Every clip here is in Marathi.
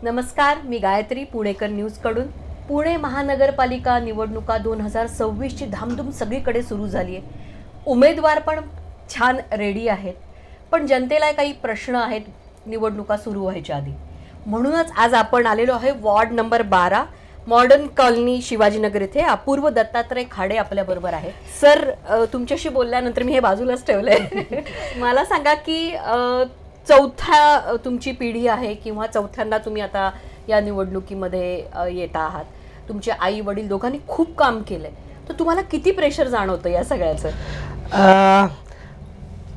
नमस्कार, मी गायत्री पुणेकर न्यूजकडून. पुणे महानगरपालिका निवडणुका 2026ची धामधूम सगळीकडे सुरू झाली आहे. उमेदवार पण छान रेडी आहेत, पण जनतेला काही प्रश्न आहेत निवडणुका सुरू व्हायच्या आधी. म्हणूनच आज आपण आलेलो आहे ward number 12 modern colony Shivajinagar इथे. अपूर्व दत्तात्रय खाडे आपल्याबरोबर आहे. सर, तुमच्याशी बोलल्यानंतर मी हे बाजूलाच ठेवलंय. मला सांगा की चौथ्या तुमची पिढी आहे किंवा चौथ्यांदा तुम्ही आता या निवडणुकीमध्ये येता आहात. तुमचे आई वडील दोघांनी खूप काम केलंय, तर तुम्हाला किती प्रेशर जाणवतं या सगळ्याचं?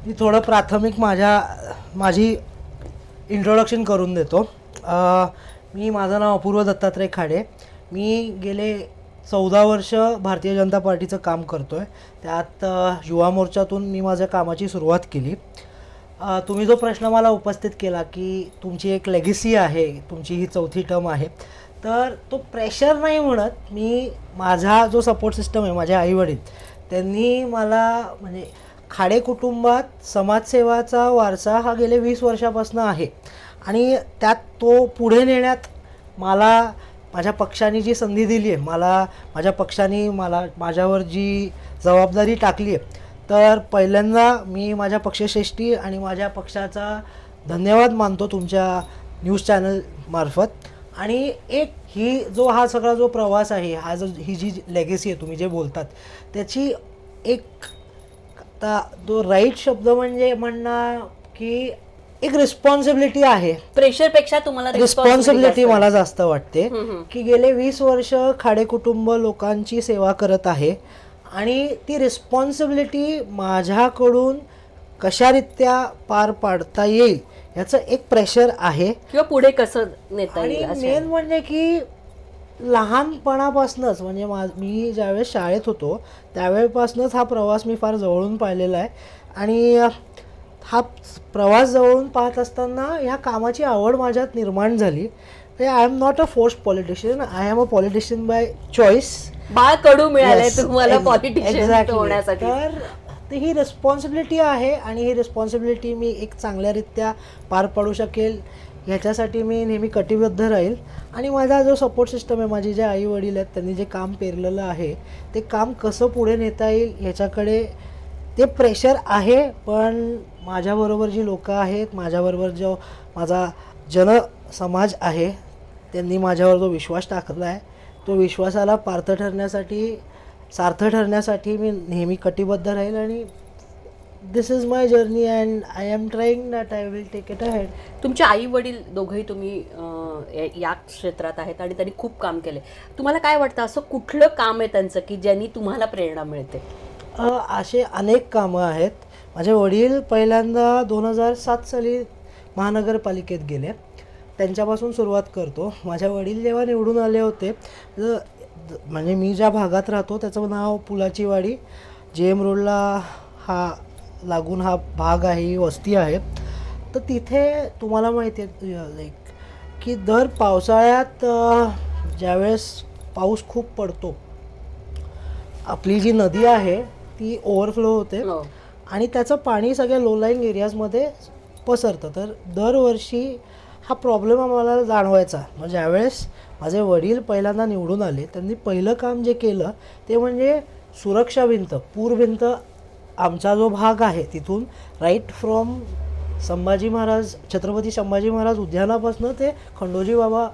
मी थोडं प्राथमिक माझी इंट्रोडक्शन करून देतो. माझं नाव अपूर्व दत्तात्रय खाडे. मी गेले 14 वर्ष भारतीय जनता पार्टीचं काम करतो आहे. त्यात युवा मोर्चातून मी माझ्या कामाची सुरुवात केली. तुम्ही जो प्रश्न मला उपस्थित केला की तुमची एक लेगेसी आहे, तुमची ही चौथी टर्म आहे, तर तो प्रेशर नाही म्हणत मी. माझा जो सपोर्ट सिस्टम आहे, माझे आईवडील, त्यांनी मला म्हणजे खाडे कुटुंबात समाजसेवाचा वारसा हा गेले 20 वर्षापासून आहे आणि त्यात तो पुढे नेण्यात मला माझ्या पक्षाने जी संधी दिली आहे, माझ्या पक्षाने माझ्यावर जी जबाबदारी टाकली आहे, तर पहिल्यांदा मी माझ्या पक्षश्रेष्ठी आणि माझ्या पक्षाचा धन्यवाद मानतो तुमच्या न्यूज चॅनलमार्फत. आणि हा सगळा जो प्रवास आहे, ही जी लेगेसी आहे तुम्ही जे बोलतात, त्याची तो राईट शब्द म्हणजे म्हणणं की एक रिस्पॉन्सिबिलिटी आहे. प्रेशरपेक्षा तुम्हाला रिस्पॉन्सिबिलिटी मला जास्त वाटते की गेले 20 वर्ष खाडे कुटुंब लोकांची सेवा करत आहे आणि ती रिस्पॉन्सिबिलिटी माझ्याकडून कशारित्या पार पाडता येईल याचं एक प्रेशर आहे किंवा पुढे कसं नेता येईल. आणि मेन म्हणजे की लहानपणापासूनच म्हणजे मी ज्यावेळेस शाळेत होतो त्यावेळेपासूनच हा प्रवास मी फार जवळून पाहिलेला आहे. आणि हा प्रवास जवळून पाहत असताना ह्या कामाची आवड माझ्यात निर्माण झाली. I am not a forced politician, I am a politician by choice. बाळ कडू मिळालंय तुम्हाला पॉलिटिशियन होण्यासाठी. तर ही रिस्पॉन्सिबिलिटी आहे आणि ही रिस्पॉन्सिबिलिटी मी एक चांगल्यारीत्या पार पाडू शकेल ह्याच्यासाठी मी नेहमी कटिबद्ध राहील. आणि माझा जो सपोर्ट सिस्टम आहे, माझे जे आई वडील आहेत, त्यांनी जे काम पेरलेलं आहे ते काम कसं पुढे नेता येईल ह्याच्याकडे ते प्रेशर आहे. पण माझ्याबरोबर जी लोकं आहेत, माझ्याबरोबर जो माझा जनसमाज आहे, त्यांनी माझ्यावर जो विश्वास टाकला आहे, तो विश्वासाला सार्थ ठरण्यासाठी मी नेहमी कटिबद्ध राहील. आणि this is my journey and I am trying that I will take it ahead. तुमचे आई वडील दोघंही तुम्ही या क्षेत्रात आहेत आणि त्यांनी खूप काम केले. तुम्हाला काय वाटतं, असं कुठलं काम आहे त्यांचं की ज्यांनी तुम्हाला प्रेरणा मिळते? असे अनेक कामं आहेत. माझे वडील पहिल्यांदा 2007 साली महानगरपालिकेत गेले. त्यांच्यापासून सुरुवात करतो. माझ्या वडील जेव्हा निवडून आले होते, म्हणजे मी ज्या भागात राहतो त्याचं नाव पुलाची वाडी, JM रोडला लागून हा भाग आहे, ही वस्ती आहे. तर तिथे तुम्हाला माहिती आहे की दर पावसाळ्यात ज्यावेळेस पाऊस खूप पडतो, आपली जी नदी आहे ती ओव्हरफ्लो होते आणि त्याचं पाणी सगळ्या लो लाईन एरियाजमध्ये पसरतं. तर दरवर्षी हा प्रॉब्लेम आम्हाला जाणवायचा. मग ज्यावेळेस माझे वडील पहिल्यांदा निवडून आले, त्यांनी पहिलं काम जे केलं ते म्हणजे सुरक्षा भिंत, पूर भिंत, आमचा जो भाग आहे तिथून राईट फ्रॉम छत्रपती संभाजी महाराज उद्यानापासून ते खंडोजी बाबा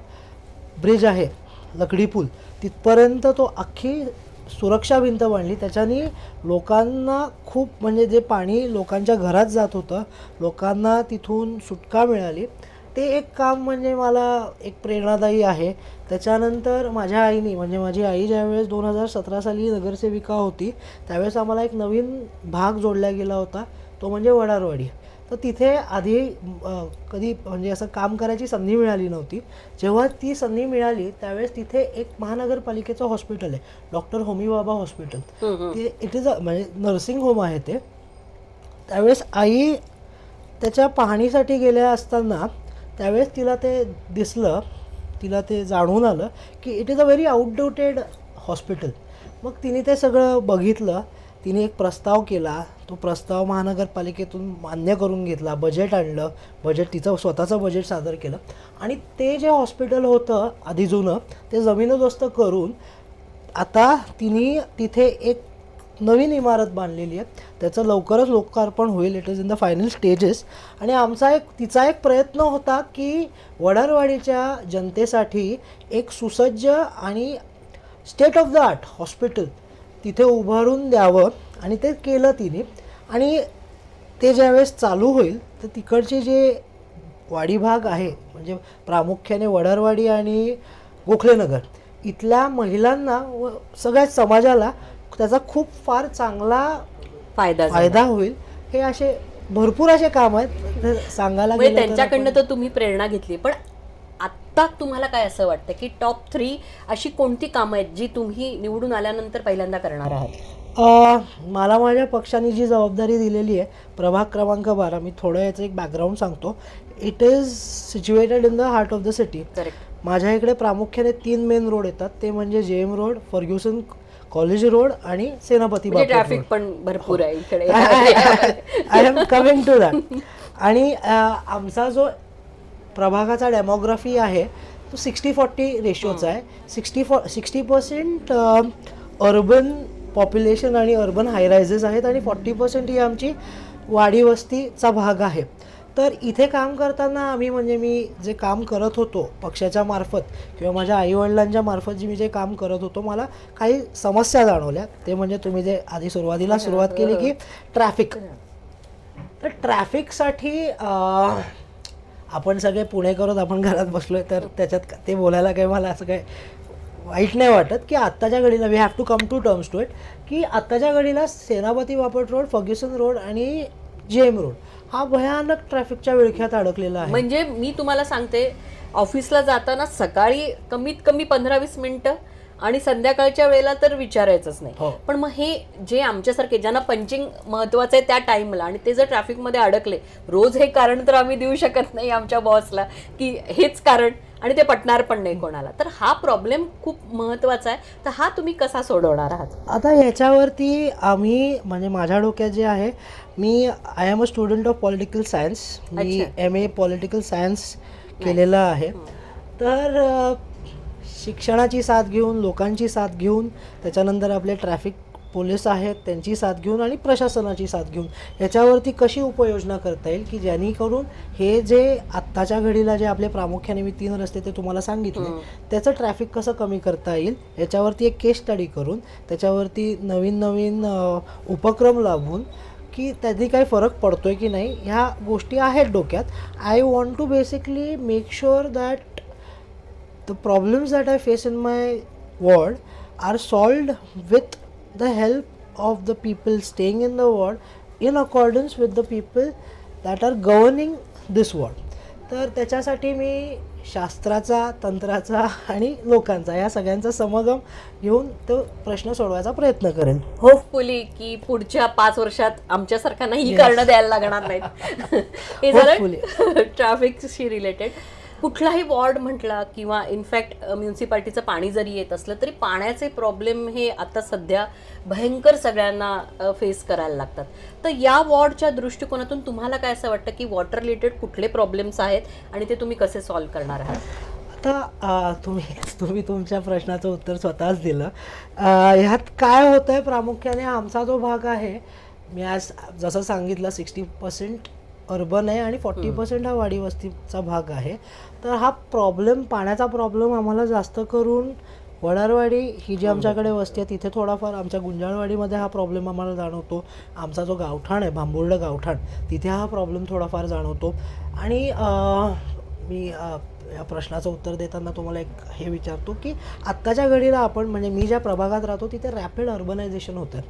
ब्रिज आहे, लकडी पूल, तिथपर्यंत तो अख्खी सुरक्षा भिंत बांधली. त्याच्याने लोकांना खूप म्हणजे जे पाणी लोकांच्या घरात जात होतं, लोकांना तिथून सुटका मिळाली. ते एक काम म्हणजे मला एक प्रेरणादायी आहे. त्याच्यानंतर माझ्या आईने म्हणजे माझी आई ज्यावेळेस 2017 साली नगरसेविका होती, त्यावेळेस आम्हाला एक नवीन भाग जोडला गेला होता, तो म्हणजे वडारवाडी. तर तिथे आधी कधी म्हणजे असं काम करायची संधी मिळाली नव्हती. जेव्हा ती संधी मिळाली त्यावेळेस तिथे एक महानगरपालिकेचं हॉस्पिटल आहे, डॉक्टर होमी बाबा हॉस्पिटल. ते इट इज म्हणजे नर्सिंग होम आहे ते. त्यावेळेस आई त्याच्या पाहणीसाठी गेल्या असताना त्यावेळेस तिला ते दिसलं, तिला ते जाणून आलं की it is a very outdated hospital. मग तिने ते सगळं बघितलं, तिने एक प्रस्ताव केला, तो प्रस्ताव महानगरपालिकेतून मान्य करून घेतला, बजेट आणलं, बजेट तिचं स्वतःचं बजेट सादर केलं आणि ते जे हॉस्पिटल होतं आधी जुनं ते जमीनदोस्त करून आता तिने तिथे एक नवीन इमारत बांधलेली आहे. त्याचं लवकरच लोकार्पण होईल. It is in the final stages. आणि तिचा एक प्रयत्न होता की वडारवाडीच्या जनतेसाठी एक सुसज्ज आणि state of the art hospital तिथे उभारून द्यावं आणि ते केलं तिने. आणि ते ज्यावेळेस चालू होईल तर तिकडचे जे वाडी भाग आहे म्हणजे प्रामुख्याने वडारवाडी आणि गोखलेनगर इथल्या महिलांना व सगळ्या समाजाला त्याचा खूप फार चांगला फायदा होईल. हे असे भरपूर असे काम आहेत ते सांगायला म्हणजे गेलं तर त्यांच्याकडनं तर तुम्ही प्रेरणा घेतली, पण आत्ता तुम्हाला काय असं वाटतं की टॉप 3 अशी कोणती कामं आहेत जी तुम्ही निवडून आल्यानंतर पहिल्यांदा करणार आहात? मला माझ्या पक्षाने जी जबाबदारी दिलेली आहे प्रभाग क्रमांक 12, मी थोडं याचं एक बॅकग्राऊंड सांगतो. It is situated in the heart of the city. Correct. माझ्या इकडे प्रामुख्याने 3 मेन रोड येतात. ते म्हणजे JM Road, Fergusson College Road आणि सेनापती बापट ट्रॅफिक रोड. पण भरपूर आहे इकडे. I am coming to that. आणि आमचा जो प्रभागाचा डेमोग्राफी आहे तो 60-40 रेशोचा आहे. 60% अर्बन पॉप्युलेशन आणि अर्बन हायरायझेस आहेत आणि 40% ही आमची वाडी वस्तीचा भाग आहे. तर इथे काम करताना आम्ही म्हणजे मी जे काम करत होतो पक्षाच्या मार्फत किंवा माझ्या आईवडिलांच्या मार्फत जे मी जे काम करत होतो मला काही समस्या जाणवल्या. ते म्हणजे तुम्ही जे आधी सुरुवातीला सुरुवात केली की ट्रॅफिक. तर ट्रॅफिकसाठी आपण सगळे पुणेकरच आपण घरात बसलोय तर त्याच्यात ते बोलायला काही मला असं काही वाईट नाही वाटत की आत्ताच्या घडीला we have to come to terms to it की आत्ताच्या घडीला Senapati Bapat Road, Fergusson Road आणि जेएम रोड हा भयानक ट्रॅफिकच्या विळख्यात अडकलेला आहे. म्हणजे मी तुम्हाला सांगते, ऑफिसला जाताना सकाळी कमीत कमी 15-20 मिनिटं आणि संध्याकाळच्या वेळेला तर विचारायचंच नाही. हो. पण मग हे जे आमच्यासारखे ज्यांना पंचिंग महत्वाचं आहे त्या टाइमला आणि ते जर ट्रॅफिकमध्ये अडकले, रोज हे कारण तर आम्ही देऊ शकत नाही आमच्या बॉसला की हेच कारण, आणि ते पटणार पण नाही कोणाला. तर हा प्रॉब्लेम खूप महत्वाचा आहे. तर हा तुम्ही कसा सोडवणार आहात? आता याच्यावरती आम्ही म्हणजे माझ्या डोक्यात जे आहे, मी I am a student of political science. मी MA पॉलिटिकल सायन्स केलेलं आहे. तर शिक्षणाची साथ घेऊन, लोकांची साथ घेऊन, त्याच्यानंतर आपले ट्रॅफिक पोलीस आहेत त्यांची साथ घेऊन आणि प्रशासनाची साथ घेऊन याच्यावरती कशी उपाययोजना करता येईल की जेणेकरून हे जे आत्ताच्या घडीला जे आपले प्रामुख्याने मी 3 रस्ते ते तुम्हाला सांगितले त्याचं ट्रॅफिक कसं कमी करता येईल याच्यावरती एक केस स्टडी करून त्याच्यावरती नवीन नवीन उपक्रम लावून की त्याची काही फरक पडतोय की नाही ह्या गोष्टी आहेत डोक्यात. I want to basically make sure that the problems that I face in my ward are solved with the help of the people staying in the ward in accordance with the people that are governing this ward. तर त्याच्यासाठी मी शास्त्राचा, तंत्राचा आणि लोकांचा या सगळ्यांचा समगम घेऊन तो प्रश्न सोडवायचा प्रयत्न करेन. होपफुली की पुढच्या 5 वर्षात आमच्यासारख्यांना ही कारणं द्यायला लागणार नाहीत. हे झालं ट्रॅफिकशी रिलेटेड. कुठलाही वॉर्ड म्हटला किंवा इनफॅक्ट म्युन्सिपाल्टीचं पाणी जरी येत असलं तरी पाण्याचे प्रॉब्लेम हे आता सध्या भयंकर सगळ्यांना फेस करायला लागतात. तर या वॉर्डच्या दृष्टिकोनातून तुम्हाला काय असं वाटतं की वॉटर रिलेटेड कुठले प्रॉब्लेम्स आहेत आणि ते तुम्ही कसे सॉल्व्ह करणार आहात? आता तुम्ही तुमच्या प्रश्नाचं उत्तर स्वतःच दिलं. ह्यात काय होतं आहे प्रामुख्याने आमचा जो भाग आहे मी आज जसं सांगितलं 60% अर्बन आहे आणि 40% हा वाडी वस्तीचा भाग आहे. तर हा प्रॉब्लेम पाण्याचा प्रॉब्लेम आम्हाला जास्त करून वडारवाडी ही जी आमच्याकडे वस्ती आहे तिथे थोडाफार आमच्या गुंजाळवाडीमध्ये हा प्रॉब्लेम आम्हाला जाणवतो. आमचा जो गावठाण आहे भांबुर्डे गावठाण तिथे हा प्रॉब्लेम थोडाफार जाणवतो. आणि मी या प्रश्नाचं उत्तर देताना तुम्हाला एक हे विचारतो की आत्ताच्या घडीला आपण म्हणजे मी ज्या प्रभागात राहतो तिथे रॅपिड अर्बनायझेशन होतं.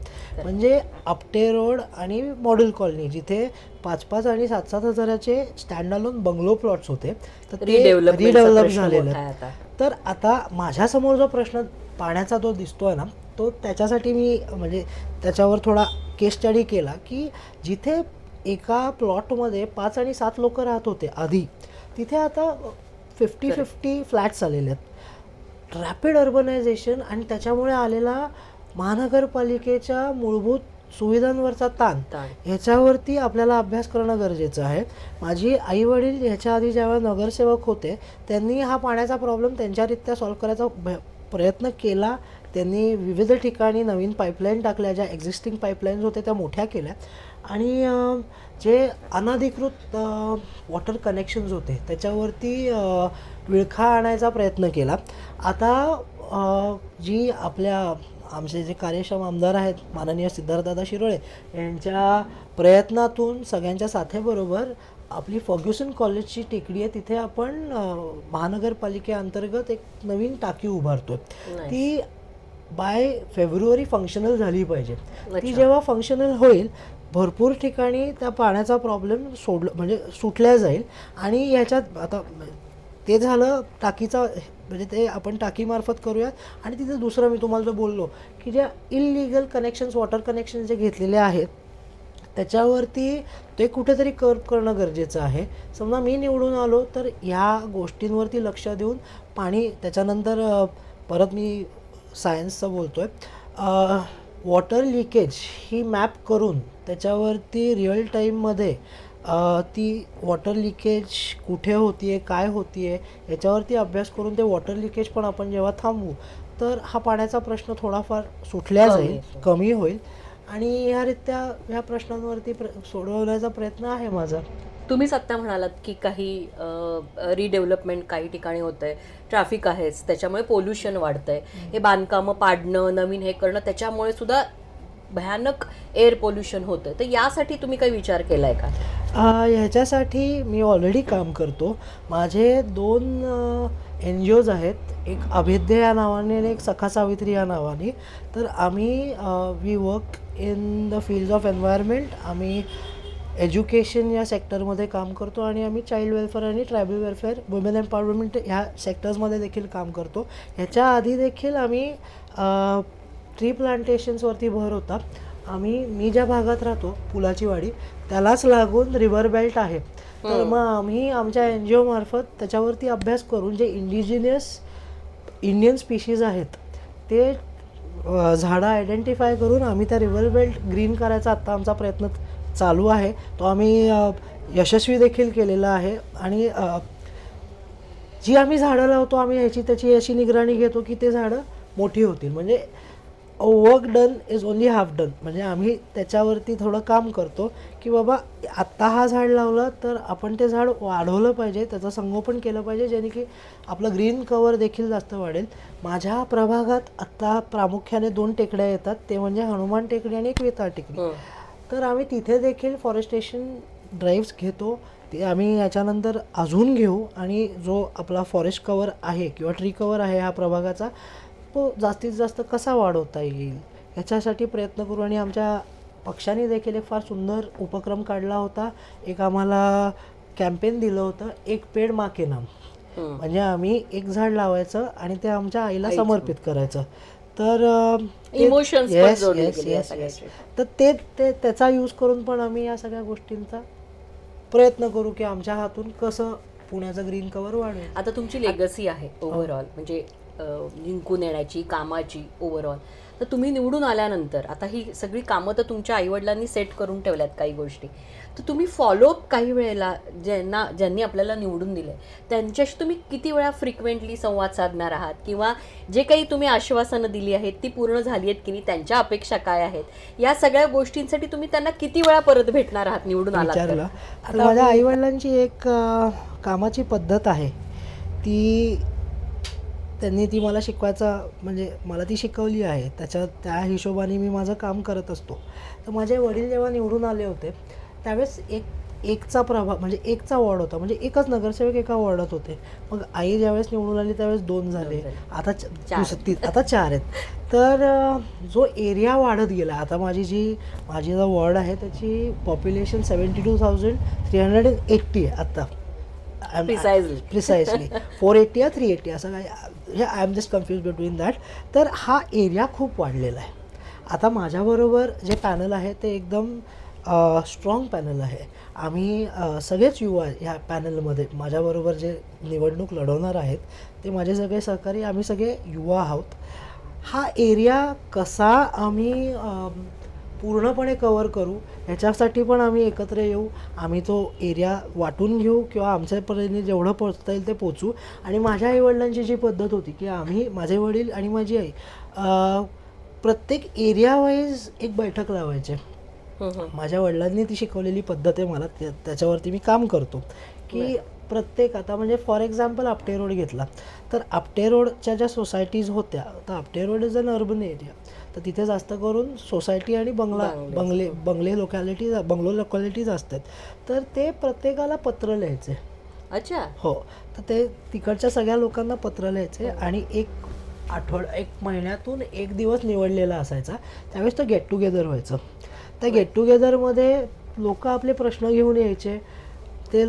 म्हणजे आपटे रोड आणि मॉडेल कॉलनी जिथे 5-5 आणि 7-7 हजाराचे स्टँड अलोन बंगलो प्लॉट्स होते तर ते रिडेव्हलप झालेले आहेत. तर आता माझ्यासमोर जो प्रश्न पाण्याचा जो दिसतोय ना तो त्याच्यासाठी मी म्हणजे त्याच्यावर थोडा केस स्टडी केला की जिथे एका प्लॉटमध्ये 5 आणि 7 लोक राहत होते आधी तिथे आता 50-50 फ्लॅट्स आलेले आहेत. रॅपिड अर्बनायझेशन आणि त्याच्यामुळे आलेला महानगरपालिकेच्या मूलभूत सुविधांवरचा ताण ह्याच्यावरती आपल्याला अभ्यास करणं गरजेचं आहे. माझी आई वडील ह्याच्या आधी ज्यावेळेला नगरसेवक होते त्यांनी हा पाण्याचा प्रॉब्लेम त्यांच्यारित्या सॉल्व्ह करायचा प्रयत्न केला. त्यांनी विविध ठिकाणी नवीन पाईपलाईन टाकल्या, ज्या एक्झिस्टिंग पाईपलाईन्स होत्या त्या मोठ्या केल्या आणि जे अनधिकृत वॉटर कनेक्शन्स होते त्याच्यावरती विळखा आणायचा प्रयत्न केला. आता जी आमचे जे कार्यक्षम आमदार आहेत माननीय सिद्धार्थदादा शिरोळे यांच्या प्रयत्नातून सगळ्यांच्या साथीबरोबर आपली फर्ग्युसन कॉलेजची टेकडी आहे तिथे आपण महानगरपालिकेअंतर्गत एक नवीन टाकी उभारतोय. ती बाय फेब्रुवारी फंक्शनल झाली पाहिजे. ती जेव्हा फंक्शनल होईल भरपूर ठिकाणी त्या पाण्याचा प्रॉब्लेम म्हणजे सुटल्या जाईल. आणि ह्याच्यात आता ते झालं टाकीचा, म्हणजे ते आपण टाकीमार्फत करूयात. आणि तिथे दुसरं मी तुम्हाला जो बोललो की ज्या इलिगल कनेक्शन्स, वॉटर कनेक्शन्स जे घेतलेले आहेत त्याच्यावरती ते कुठेतरी कर्ब करणं गरजेचं आहे. समजा मी निवडून आलो तर ह्या गोष्टींवरती लक्ष देऊन पाणी, त्याच्यानंतर परत मी सायन्सचं बोलतो आहे, वॉटर लिकेज ही मॅप करून त्याच्यावरती रिअल टाईममध्ये ती वॉटर लिकेज कुठे होती आहे, काय होती आहे याच्यावरती अभ्यास करून ते वॉटर लिकेज पण आपण जेव्हा थांबवू तर हा पाण्याचा प्रश्न थोडाफार सुटल्या जाईल, कमी होईल. आणि ह्या प्रश्नांवरती सोडवण्याचा प्रयत्न आहे माझा. तुम्हीच आत्ता म्हणालात की काही रिडेव्हलपमेंट काही ठिकाणी होतंय, ट्रॅफिक आहेच, त्याच्यामुळे पोल्युशन वाढतंय, हे बांधकामं पाडणं, नवीन हे करणं, त्याच्यामुळे सुद्धा भयानक एअर पोल्युशन होतं. तर यासाठी तुम्ही काही विचार केलाय का? ह्याच्यासाठी मी ऑलरेडी काम करतो. माझे 2 NGOज आहेत, एक अभेद्य या नावाने आणि एक सखा सावित्री या नावाने. तर आम्ही we work in the field of environment. आम्ही एज्युकेशन या सेक्टरमध्ये काम करतो आणि आम्ही चाइल्ड वेलफेअर आणि ट्रायबल वेलफेअर, वुमेन एम्पॉवरमेंट ह्या सेक्टर्समध्ये देखील काम करतो. ह्याच्या आधी देखील आम्ही ट्री प्लांटेशन्सवरती भर होता. मी ज्या भागात राहतो पुलाची वाडी त्यालाच लागून रिव्हर बेल्ट आहे. तर मग आम्ही आमच्या NGO मार्फत त्याच्यावरती अभ्यास करून जे इंडिजिनियस इंडियन स्पीशीज आहेत ते झाडं आयडेंटिफाय करून आम्ही त्या रिव्हर बेल्ट ग्रीन करायचा आत्ता आमचा प्रयत्न चालू आहे. तो आम्ही यशस्वी देखील केलेला आहे. आणि जी आम्ही झाडं लावतो आम्ही त्याची अशी निगराणी घेतो की ते झाडं मोठी होतील. म्हणजे work done is only half done. म्हणजे आम्ही त्याच्यावरती थोडं काम करतो की बाबा आत्ता हा झाड लावलं तर आपण ते झाड वाढवलं पाहिजे, त्याचं संगोपन केलं पाहिजे, जेणे की आपलं ग्रीन कवर देखील जास्त वाढेल. माझ्या प्रभागात आत्ता प्रामुख्याने 2 टेकड्या येतात, ते म्हणजे हनुमान टेकडी आणि एक वेताळ टेकडी. तर आम्ही तिथे देखील फॉरेस्टेशन ड्राईव्स घेतो. ते आम्ही याच्यानंतर अजून घेऊ आणि जो आपला फॉरेस्ट कवर आहे किंवा ट्री कवर आहे ह्या प्रभागाचा तो जास्तीत जास्त कसा वाढवता येईल याच्यासाठी प्रयत्न करू. आणि आमच्या पक्षाने देखील एक फार सुंदर उपक्रम काढला होता. एक आम्हाला कॅम्पेन दिलं होतं, एक पेड माँ के नाम. म्हणजे आम्ही एक झाड लावायचं आणि ते आमच्या आईला समर्पित करायचं. तर तर ते त्याचा यूज करून पण आम्ही या सगळ्या गोष्टींचा प्रयत्न करू की आमच्या हातून कसं पुण्याचं ग्रीन कव्हर वाढेल. आता तुमची लेगसी आहे ओव्हरऑल, म्हणजे जिंकून येण्याची, कामाची ओव्हरऑल. तर तुम्ही निवडून आल्यानंतर आता ही सगळी कामं तर तुमच्या आईवडिलांनी सेट करून ठेवल्यात काही गोष्टी, तर तुम्ही फॉलोअप काही वेळेला ज्यांनी आपल्याला निवडून दिलं आहे त्यांच्याशी तुम्ही किती वेळा फ्रिक्वेंटली संवाद साधणार आहात, किंवा जे काही तुम्ही आश्वासनं दिली आहेत ती पूर्ण झाली आहेत की नाही, त्यांच्या अपेक्षा काय आहेत, या सगळ्या गोष्टींसाठी तुम्ही त्यांना किती वेळा परत भेटणार आहात निवडून आलात? आता माझ्या आईवडिलांची एक कामाची पद्धत आहे, त्यांनी ती मला शिकवायचा, म्हणजे मला ती शिकवली आहे. त्या हिशोबाने मी माझं काम करत असतो. तर माझे वडील जेव्हा निवडून आले होते त्यावेळेस एकचा प्रभाग, म्हणजे एकचा वॉर्ड होता, म्हणजे एकच नगरसेवक एका वॉर्डात होते. मग आई ज्यावेळेस निवडून आली त्यावेळेस 2 झाले, आता 4 आहेत. तर जो एरिया वाढत गेला, आता माझी जो वॉर्ड आहे त्याची पॉप्युलेशन 72,380 आहे आत्ता. प्रिसाइजली 480 या 380 असं काय, I am just confuse between that. तर हा एरिया खूप वाढलेला आहे. आता माझ्याबरोबर जे पॅनल आहे ते एकदम स्ट्रॉंग पॅनल आहे. आम्ही सगळेच युवा ह्या पॅनलमध्ये, माझ्याबरोबर जे निवडणूक लढवणार आहेत ते माझे सगळे सहकारी, आम्ही सगळे युवा आहोत. हा एरिया कसा आम्ही पूर्णपणे कवर करू ह्याच्यासाठी पण आम्ही एकत्र येऊ. आम्ही तो एरिया वाटून घेऊ किंवा आमच्यापर्यंत जेवढं पोचता येईल ते पोचू. आणि माझ्या आईवडिलांची जी पद्धत होती की आम्ही, माझे वडील आणि माझी आई, प्रत्येक एरिया वाईज एक बैठक लावायचे. माझ्या वडिलांनी ती शिकवलेली पद्धत आहे मला, त्याच्यावरती मी काम करतो की प्रत्येक, आता म्हणजे फॉर एक्झाम्पल आपटे रोड घेतला तर आपटे रोडच्या ज्या सोसायटीज होत्या, तर Apte road is an urban area, तर तिथे जास्त करून सोसायटी आणि बंगलो लोकॅलिटीज असतात. तर ते प्रत्येकाला पत्र लिहायचे. अच्छा. हो, तर ते तिकडच्या सगळ्या लोकांना पत्र लिहायचे आणि एक महिन्यातून एक दिवस निवडलेला असायचा. त्यावेळेस तो गेट टुगेदर व्हायचं. त्या गेट टुगेदरमध्ये लोक आपले प्रश्न घेऊन यायचे, ते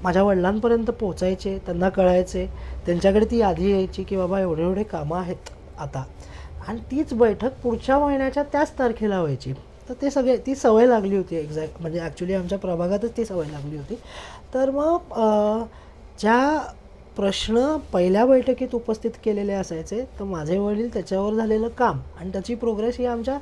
माझ्या वडिलांपर्यंत पोचायचे, त्यांना कळायचे, त्यांच्याकडे ती यादी यायची की बाबा एवढे एवढे कामं आहेत आता, आणि तीच बैठक पुढच्या महिन्याच्या त्याच तारखेला व्हायची. तर ते सगळे, ती सवय लागली होती एक्झॅक्ट, म्हणजे ॲक्च्युली आमच्या प्रभागातच ती सवय लागली होती. तर मग ज्या प्रश्न पहिल्या बैठकीत उपस्थित केलेले असायचे, तर माझे वडील त्याच्यावर झालेलं काम आणि त्याची प्रोग्रेस ही आमच्या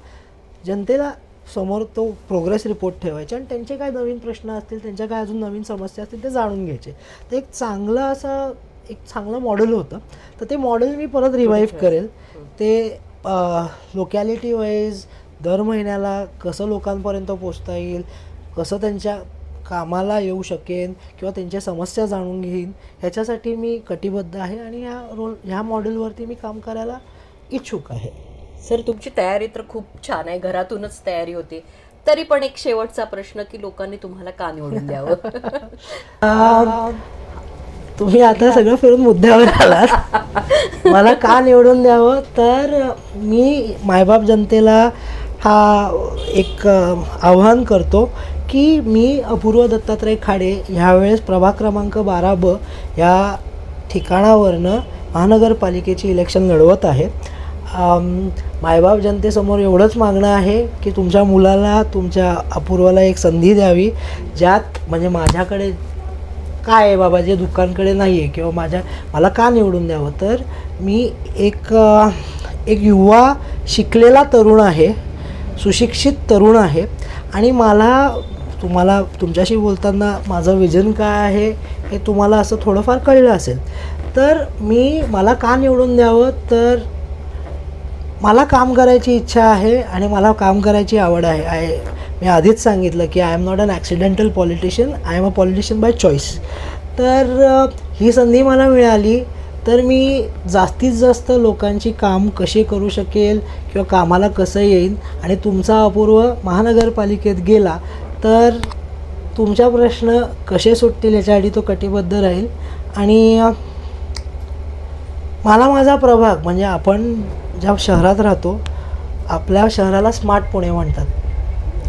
जनतेला समोर तो प्रोग्रेस रिपोर्ट ठेवायचे आणि त्यांचे काय नवीन प्रश्न असतील, त्यांच्या काय अजून नवीन समस्या असतील ते जाणून घ्यायचे. तर एक चांगलं मॉडेल होतं. तर ते मॉडेल मी परत रिवाईव्ह करेल. ते लोकॅलिटी वाईज दर महिन्याला कसं लोकांपर्यंत पोचता येईल, कसं त्यांच्या कामाला येऊ शकेन किंवा त्यांच्या समस्या जाणून घेईन, ह्याच्यासाठी मी कटिबद्ध आहे आणि ह्या मॉडेलवरती मी काम करायला इच्छुक आहे. सर, तुमची तयारी तर खूप छान आहे, घरातूनच तयारी होते. तरी पण एक शेवटचा प्रश्न की लोकांनी तुम्हाला का निवडून द्यावं? तुम्ही आता सगळं फिरून मुद्द्यावर आलात. मला का निवडून द्यावं, तर मी मायबाप जनतेला एक आव्हान करतो की मी अपूर्व दत्तात्रय खाडे ह्यावेळेस प्रभाग क्रमांक 12B ह्या ठिकाणावरनं महानगरपालिकेची इलेक्शन लढवत आहे. मायबाप जनतेसमोर एवढंच मागणं आहे की तुमच्या मुलाला, तुमच्या अपूर्वाला एक संधी द्यावी, ज्यात म्हणजे माझ्याकडे काय आहे बाबा जे दुकानकडे नाही आहे, किंवा मला का निवडून द्यावं, तर मी एक युवा शिकलेला तरुण आहे, सुशिक्षित तरुण आहे आणि तुम्हाला तुमच्याशी बोलताना माझं विजन काय आहे हे तुम्हाला असं थोडंफार कळलं असेल. तर मला का निवडून द्यावं, तर मला काम करायची इच्छा आहे आणि मला काम करायची आवड आहे. मी आधीच सांगितलं की I am not an accidental politician, I am a politician by choice. तर ही संधी मला मिळाली तर मी जास्तीत जास्त लोकांची काम कशी करू शकेल किंवा कामाला कसं येईन, आणि तुमचा अपूर्व महानगरपालिकेत गेला तर तुमच्या प्रश्न कसे सुटतील याच्यासाठी तो कटिबद्ध राहील. आणि मला माझा प्रभाग, म्हणजे आपण ज्या शहरात राहतो, आपल्या शहराला स्मार्ट पुणे म्हणतात,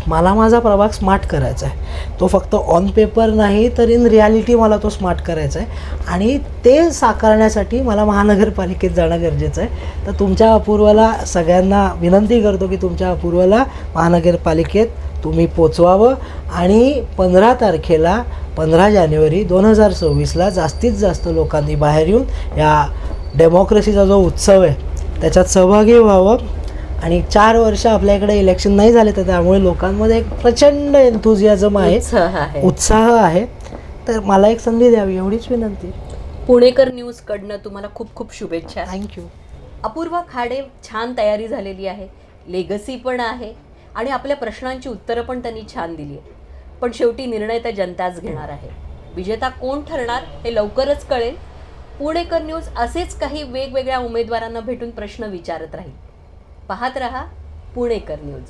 मला माझा प्रभाग स्मार्ट करायचा आहे. तो फक्त ऑन पेपर नाही तर इन रियालिटी मला तो स्मार्ट करायचा आहे, आणि ते साकारण्यासाठी मला महानगरपालिकेत जाणं गरजेचं आहे. तर तुमच्या अपूर्वाला सगळ्यांना विनंती करतो की तुमच्या अपूर्वाला महानगरपालिकेत तुम्ही पोचवावं आणि 15 तारखेला 15 जानेवारी 2026ला जास्तीत जास्त लोकांनी बाहेर येऊन या डेमोक्रेसीचा जो उत्सव आहे त्याच्यात सहभागी व्हावं. आणि 4 वर्ष आपल्याकडे इलेक्शन नाही झाले, तर त्यामुळे लोकांमध्ये एक प्रचंड एन्थुझियाझम आहे, उत्साह आहे. तर मला एक संधी द्यावी एवढीच विनंती. पुणेकर न्यूज कडनं तुम्हाला खूप खूप शुभेच्छा. थँक्यू. अपूर्वा खाडे, छान तयारी झालेली आहे, लेगसी पण आहे आणि आपल्या प्रश्नांची उत्तरं पण त्यांनी छान दिली आहे. पण शेवटी निर्णय तर जनताच घेणार आहे. विजेता कोण ठरणार हे लवकरच कळेल. पुणेकर न्यूज असेच काही वेगवेगळ्या उमेदवारांना भेटून प्रश्न विचारत राहील. पाहत रहा पुणेकर न्यूज.